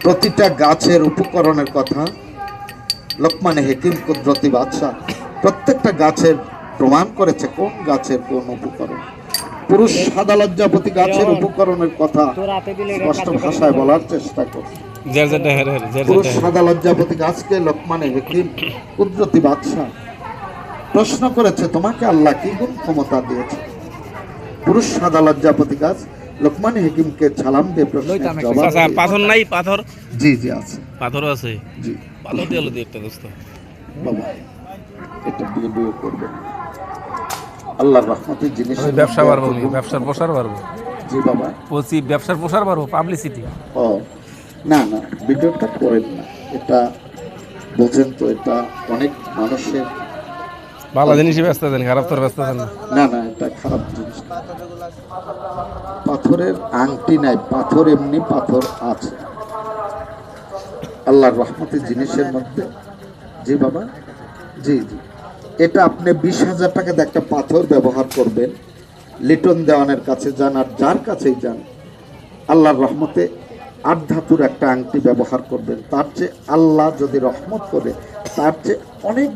প্রতিটা গাছের উপকরণের কথা লোকমানে হাকিম কুদরতি বাদশাহ প্রত্যেকটা গাছের প্রমাণ করেছে কোন গাছের কোন উপকরণ। পুরুষ সাদা লজ্জাপতি গাছের উপকরণের কথা স্পষ্ট ভাষায় বলার চেষ্টা করছে। পুরুষ সাদা লজ্জাপতি গাছকে লোকমানে হাকিম কুদরতি বাদশাহ প্রশ্ন করেছে, তোমাকে আল্লাহ কি গুণ ক্ষমতা দিয়েছে? পুরুষ সাদা লজ্জাপতি গাছ লোকমান হাকিমকে সালাম দিয়ে প্রশ্ন পাথর নাই পাথর? জি জি আছে, পাথর আছে। জি পাথর দিয়ে আলো দিয়ে একটা দোস্ত বাবা এটা দিয়ে বিয়ে করবে। আল্লাহর রহমতের জিনিস ব্যবসা পারবো, ব্যবসার প্রসার পারবো। জি বাবা বলছি ব্যবসার প্রসার পারবো, পাবলিসিটি। ও না না, ভিডিওটা করেন না, এটা বোঝেন তো, এটা অনেক মানুষের ভালো জিনিসই ব্যস্ত আছেন, খারাপ তো ব্যস্ত আছেন না। না এটা খারাপ জিনিস। পাথরের আংটি নাই, পাথর এমনি পাথর আছে আল্লাহর রহমতের জিনিসের মধ্যে। জি বাবা জি জি, এটা আপনি 20,000 টাকা দিয়ে একটা পাথর ব্যবহার করবেন, লিটন দেওয়ানের কাছে যান আর যার কাছেই যান, আল্লাহর রহমতে 8 ধাতুর একটা আংটি ব্যবহার করবেন, তার চেয়ে আল্লাহ যদি রহমত করে তার চেয়ে অনেক